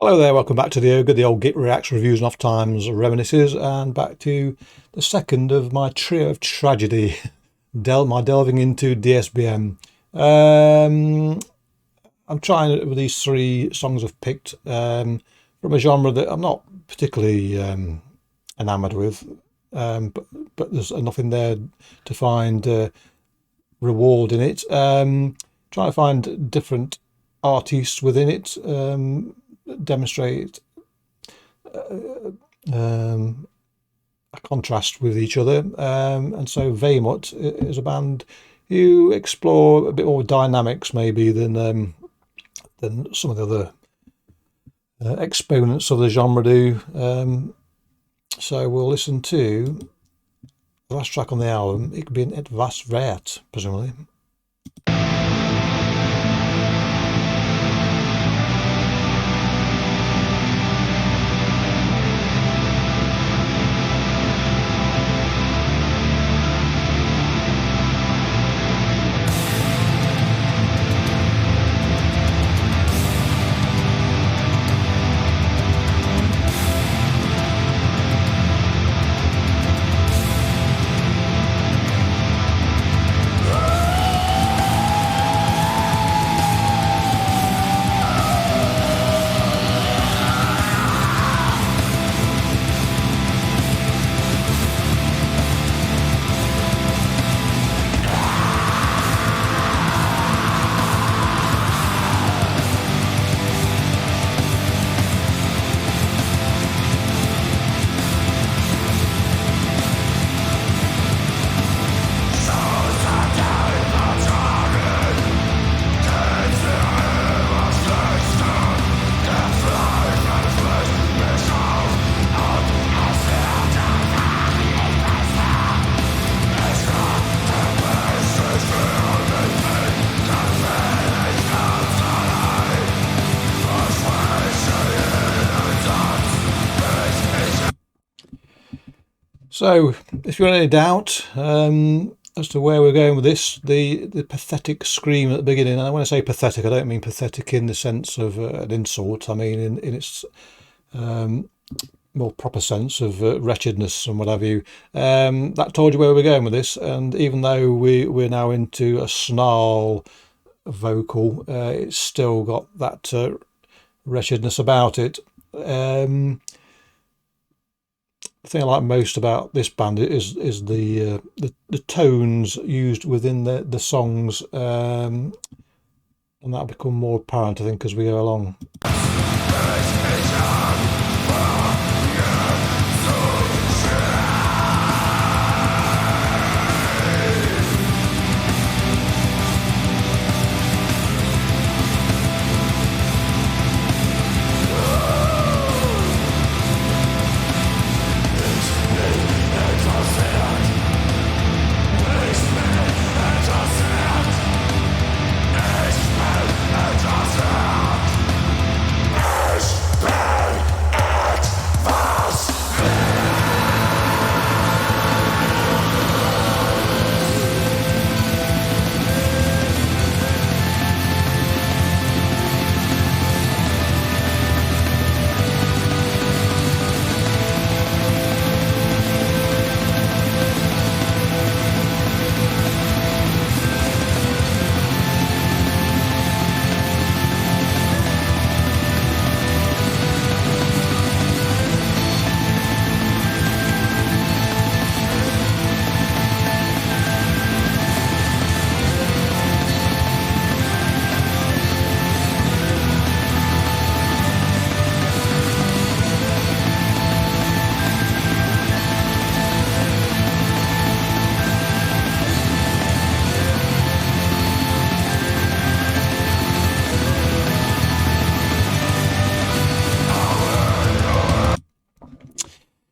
Hello there, welcome back to the Ogre, the old Git Reacts, Reviews and Off Times Reminiscences, and back to the second of my trio of tragedy, my delving into DSBM. I'm trying it with these three songs I've picked from a genre that I'm not particularly enamoured with, but there's enough in there to find reward in it. Trying to find different artists within it, demonstrate a contrast with each other, and so Wehmut is a band who explore a bit more dynamics maybe than some of the other exponents of the genre do. So we'll listen to the last track on the album. It could be an Etwas, Wert, presumably. So, if you're in any doubt as to where we're going with this, the pathetic scream at the beginning, and when I say pathetic, I don't mean pathetic in the sense of an insult. I mean in its more proper sense of wretchedness and what have you. That told you where we're going with this, and even though we're now into a snarl vocal, it's still got that wretchedness about it. The thing I like most about this band is the tones used within the songs, and that'll become more apparent, I think, as we go along.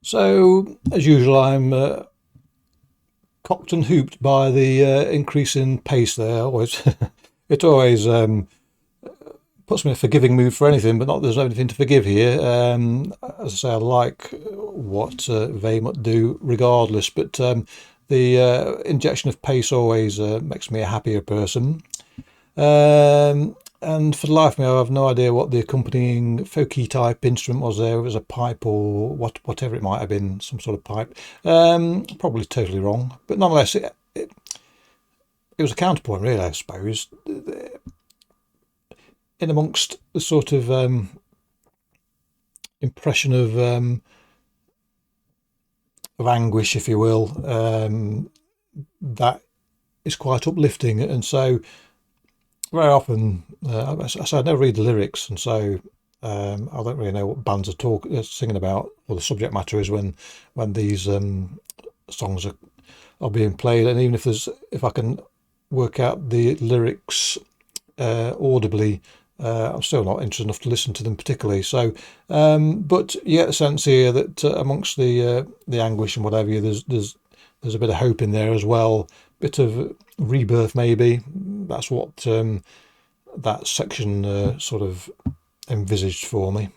So, as usual, I'm cocked and hooped by the increase in pace there. It always puts me in a forgiving mood for anything, but not there's anything to forgive here. As I say, I like what Wehmut do regardless, but the injection of pace always makes me a happier person. And for the life of me, I have no idea what the accompanying folky type instrument was there. It was a pipe or whatever it might have been, some sort of pipe. Probably totally wrong, but nonetheless, it was a counterpoint, really, I suppose, in amongst the sort of impression of anguish, if you will, that is quite uplifting. And so very often, I never read the lyrics, and so I don't really know what bands are singing about, or the subject matter is when these songs are being played. And even if I can work out the lyrics audibly, I'm still not interested enough to listen to them particularly. So, but you get the sense here that amongst the anguish and whatever, there's a bit of hope in there as well, bit of rebirth maybe. That's what that section sort of envisaged for me.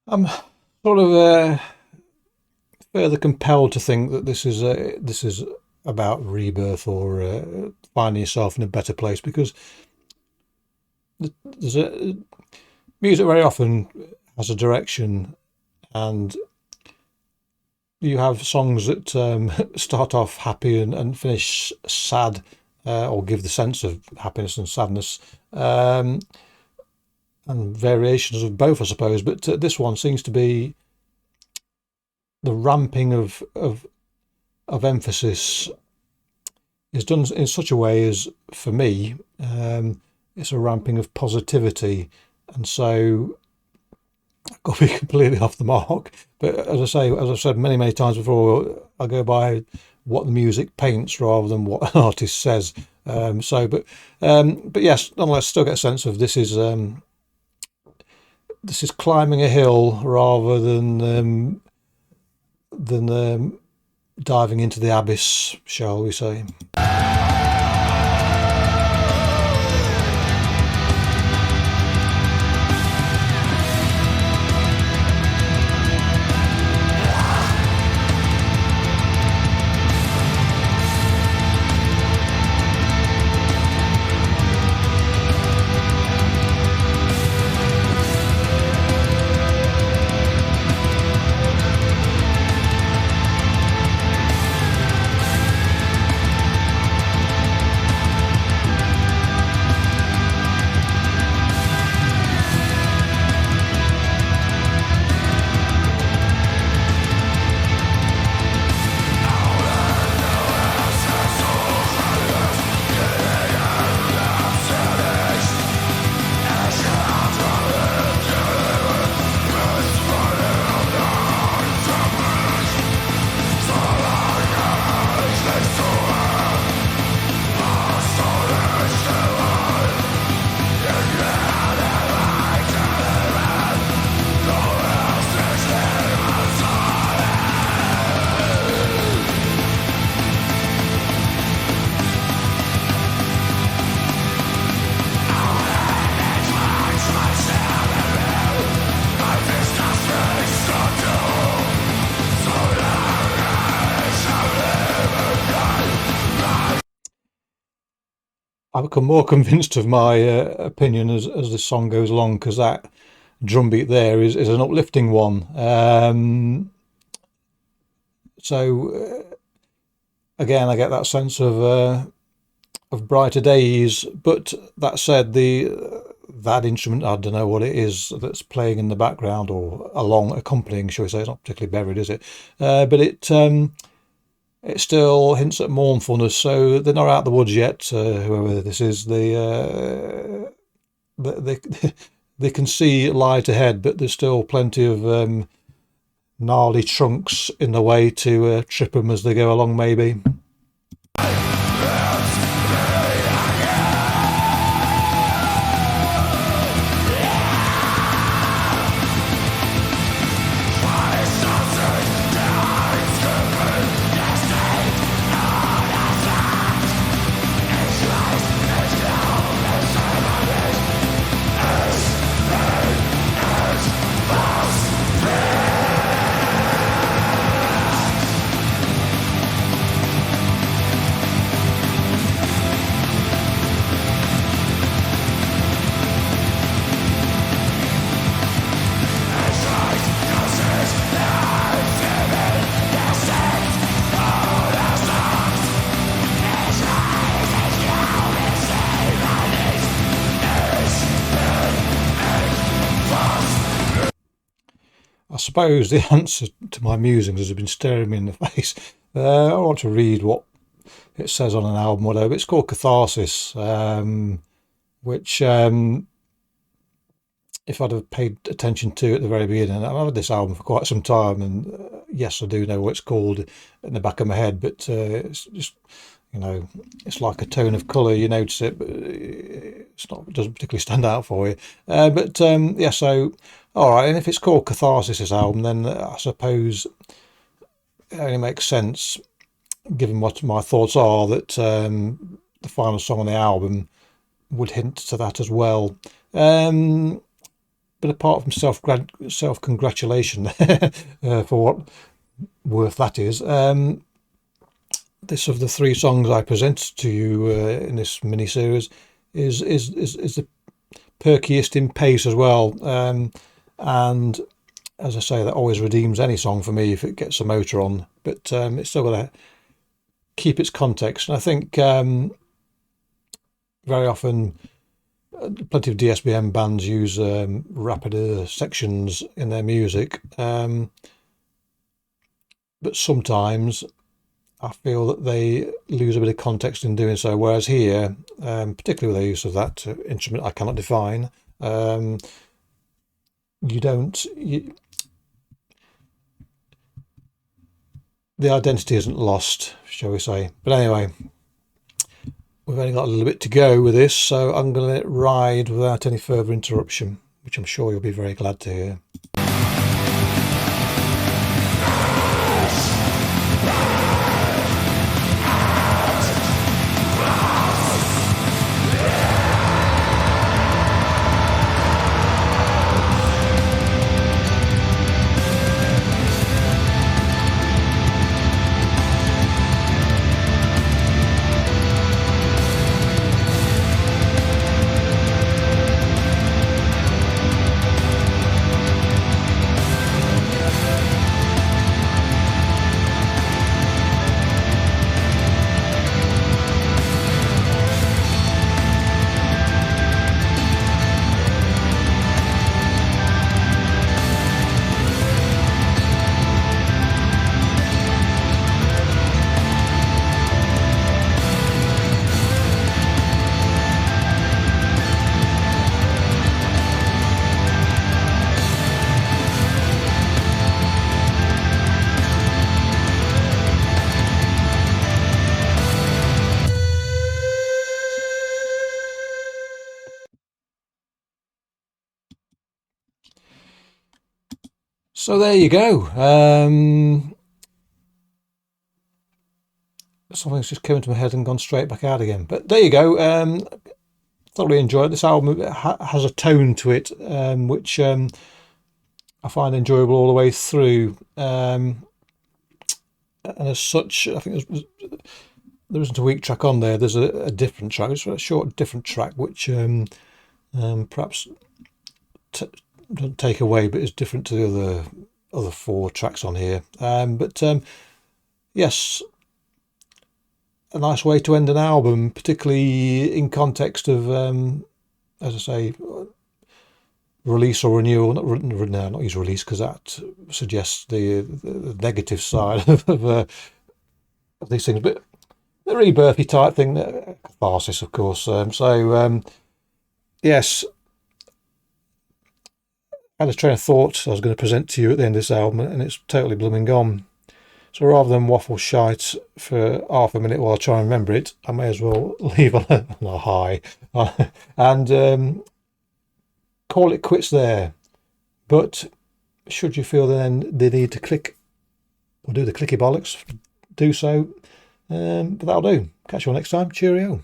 I'm sort of further compelled to think that this is about rebirth or finding yourself in a better place, because music very often has a direction, and you have songs that start off happy and finish sad, or give the sense of happiness and sadness. And variations of both, I suppose, but this one seems to be the ramping of emphasis is done in such a way as, for me, it's a ramping of positivity, and so I've got to be completely off the mark. But as I've said many times before, I go by what the music paints rather than what an artist says. But yes, nonetheless, still get a sense of this is climbing a hill rather than diving into the abyss, shall we say. I become more convinced of my opinion as this song goes along, because that drum beat there is an uplifting one. So again, I get that sense of brighter days. But that said, that instrument, I don't know what it is that's playing in the background or along accompanying, shall we say. It's not particularly buried, is it? But it still hints at mournfulness. So they're not out of the woods yet, whoever this is. They can see light ahead, but there's still plenty of gnarly trunks in the way to trip them as they go along, maybe. I suppose the answer to my musings has been staring me in the face. I want to read what it says on an album, whatever. It's called Catharsis, which, if I'd have paid attention to at the very beginning, I've had this album for quite some time, and yes, I do know what it's called in the back of my head, but it's just, it's like a tone of colour. You notice it, but it doesn't particularly stand out for you. Yeah, so all right. And if it's called Catharsis, this album, then I suppose it only makes sense, given what my thoughts are, that the final song on the album would hint to that as well. But apart from self-congratulation, for what worth that is, this of the three songs I present to you in this mini-series is the perkiest in pace as well. And as I say, that always redeems any song for me if it gets a motor on. But it's still got to keep its context. And I think very often plenty of DSBM bands use rapider sections in their music. But sometimes I feel that they lose a bit of context in doing so. Whereas here, particularly with the use of that instrument I cannot define, the identity isn't lost, shall we say. But anyway, we've only got a little bit to go with this, so I'm going to let it ride without any further interruption, which I'm sure you'll be very glad to hear. So there you go. Something's just come into my head and gone straight back out again. But there you go. Thoroughly enjoyed this album. It has a tone to it, which I find enjoyable all the way through. And as such, I think there isn't a weak track on there. There's a different track. It's a short, different track, which perhaps doesn't take away, but is different to the other 4 tracks on here. But yes, a nice way to end an album, particularly in context of, as I say, release or renewal. Not use release, because that suggests the negative side of these things, but the rebirthy type thing, catharsis, of course. Yes, I had a train of thought I was going to present to you at the end of this album, and it's totally blooming gone. So rather than waffle shite for half a minute while I try and remember it, I may as well leave on a high and call it quits there. But should you feel then the need to click or do the clicky bollocks, do so. But that'll do. Catch you all next time. Cheerio.